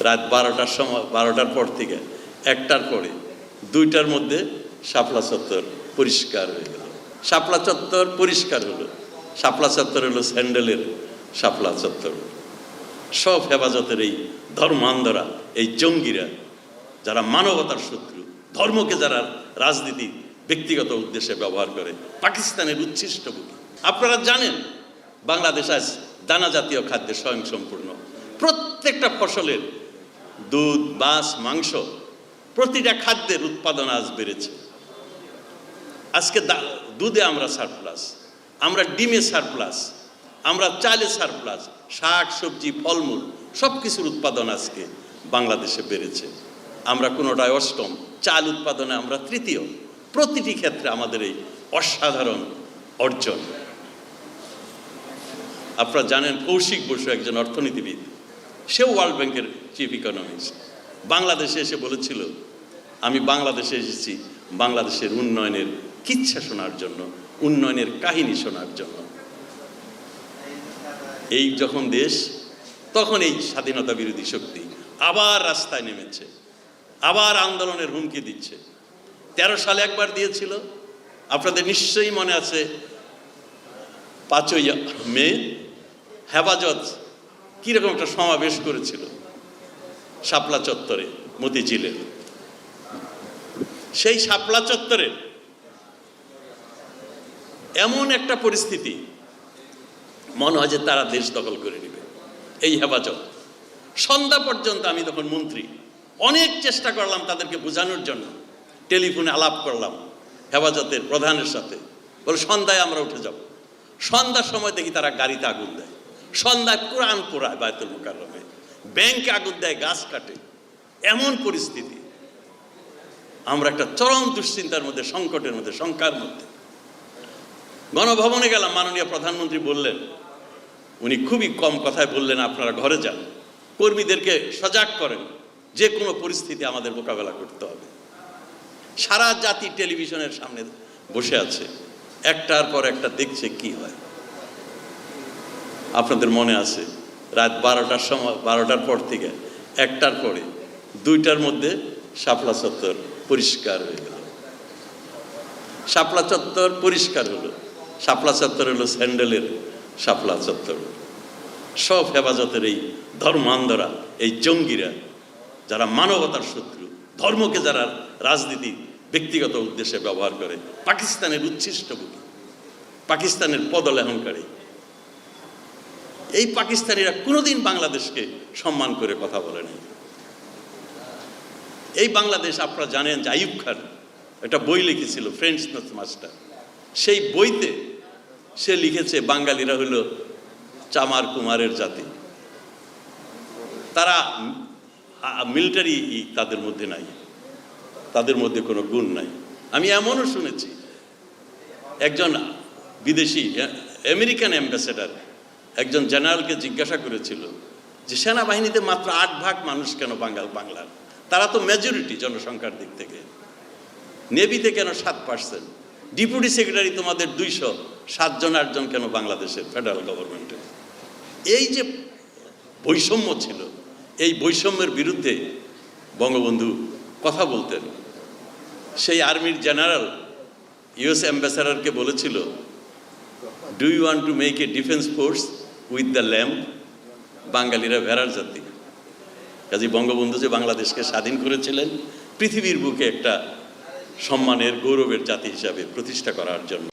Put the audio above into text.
রাত 12টার সময়, 12টার পর থেকে 1টার পরে 2টার মধ্যে শাপলা চত্বর পরিষ্কার হয়ে গেল। শাপলা চত্বর পরিষ্কার হলো। শাপলা চত্বর হলো স্যান্ডেলের শাপলা চত্বর। সব হেফাজতের এই ধর্মান্ধরা, এই জঙ্গিরা, যারা মানবতার শত্রু, ধর্মকে যারা রাজনীতি ব্যক্তিগত উদ্দেশ্যে ব্যবহার করে, পাকিস্তানের উচ্ছিষ্ট বুকি। আপনারা জানেন বাংলাদেশ আজ দানা জাতীয় খাদ্যে স্বয়ংসম্পূর্ণ। প্রত্যেকটা ফসলের দুধ, মাছ, মাংস, প্রতিটা খাদ্যের উৎপাদন আজ বেড়েছে। আজকে দুধে আমরা সারপ্লাস, আমরা ডিমে সারপ্লাস, আমরা চালে সারপ্লাস, শাক সবজি ফলমূল সব কিছুর উৎপাদন আজকে বাংলাদেশে বেড়েছে। আমরা কোনোটায় অষ্টম, চাল উৎপাদনে আমরা তৃতীয়। প্রতিটি ক্ষেত্রে আমাদের এই অসাধারণ অর্জন। আপনারা জানেন কৌশিক বসু একজন অর্থনীতিবিদ, সেও ওয়ার্ল্ড ব্যাংকের চিফ ইকোনমিস্ট, বাংলাদেশে এসে বলেছিল, আমি বাংলাদেশে এসেছি বাংলাদেশের উন্নয়নের কিচ্ছা শোনার জন্য, উন্নয়নের কাহিনী শোনার জন্য। এই যখন দেশ, তখন এই স্বাধীনতা বিরোধী শক্তি আবার রাস্তায় নেমেছে, আবার আন্দোলনের হুমকি দিচ্ছে। 13 সালে একবার দিয়েছিল, আপনাদের নিশ্চয়ই মনে আছে। 5ই মে হেফাজত কীরকম একটা সমাবেশ করেছিল শাপলা চত্বরে, মতিঝিলে। সেই শাপলা চত্বরে এমন একটা পরিস্থিতি, মনে হয় যে তারা দেশ দখল করে নেবে এই হেফাজত। সন্ধ্যা পর্যন্ত, আমি তখন মন্ত্রী, অনেক চেষ্টা করলাম তাদেরকে বোঝানোর জন্য, টেলিফোনে আলাপ করলাম হেফাজতের প্রধানের সাথে, বলে সন্ধ্যায় আমরা উঠে যাব। সন্ধ্যার সময় দেখি তারা গাড়িতে আগুন দেয়, সন্ধ্যায় কোরআন পোড়ায় বায়তুল মুকাররমে, ব্যাংকে আগুন দেয়, গাছ কাটে। এমন পরিস্থিতি, আমরা একটা চরম দুশ্চিন্তার মধ্যে, সংকটের মধ্যে, শঙ্কার মধ্যে। গণভবনে গেলাম, মাননীয় প্রধানমন্ত্রী বললেন, উনি খুবই কম কথায় বললেন, আপনারা ঘরে যান, কর্মীদেরকে সজাগ করেন, যে কোনো পরিস্থিতি আমাদের মোকাবেলা করতে হবে। সারা জাতি টেলিভিশনের সামনে বসে আছে, একটার পর একটা দেখছে কি হয়। আপনাদের মনে আছে রাত 12টার সময়, 12টার পর থেকে 1টার পরে 2টার মধ্যে শাপলা চত্বর পরিষ্কার হয়ে গেল। শাপলা চত্বর পরিষ্কার হলো। শাপলা চত্বর হলো স্যান্ডেলের শাপলা চত্বর। সব হেফাজতের এই ধর্মান্ধরা, এই জঙ্গিরা, যারা মানবতার শত্রু, ধর্মকে যারা রাজনীতি ব্যক্তিগত উদ্দেশ্যে ব্যবহার করে, পাকিস্তানের উচ্ছিষ্ট বুকি, পাকিস্তানের পদলেহনকারী। এই পাকিস্তানিরা কোনোদিন বাংলাদেশকে সম্মান করে কথা বলে নাই। এই বাংলাদেশ, আপনারা জানেন যে আইয়ুব খান একটা বই লিখেছিল, ফ্রেন্ডস নট মাস্টার। সেই বইতে সে লিখেছে বাঙালিরা হলো চামার কুমারের জাতি, তারা মিলিটারি তাদের মধ্যে নাই, তাদের মধ্যে কোনো গুণ নাই। আমি এমনও শুনেছি একজন বিদেশি আমেরিকান অ্যাম্বাসেডার একজন জেনারেলকে জিজ্ঞাসা করেছিল যে সেনাবাহিনীতে মাত্র 8 ভাগ মানুষ কেন বাংলার, তারা তো মেজরিটি জনসংখ্যার দিক থেকে। নেভিতে কেন 7%, ডেপুটি সেক্রেটারি তোমাদের 207 জন, 8 জন কেন বাংলাদেশের ফেডারেল গভর্নমেন্টে। এই যে বৈষম্য ছিল, এই বৈষম্যের বিরুদ্ধে বঙ্গবন্ধু কথা বলতেন। সেই আর্মির জেনারেল ইউএস অ্যাম্বাসেডারকে বলেছিল, do you want to make a defence force with the lamb? বাঙালিরা ভেড়ার জাতি। কাজে বঙ্গবন্ধু যে বাংলাদেশকে স্বাধীন করেছিলেন পৃথিবীর বুকে একটা সম্মানের, গৌরবের জাতি হিসাবে প্রতিষ্ঠা করার জন্য।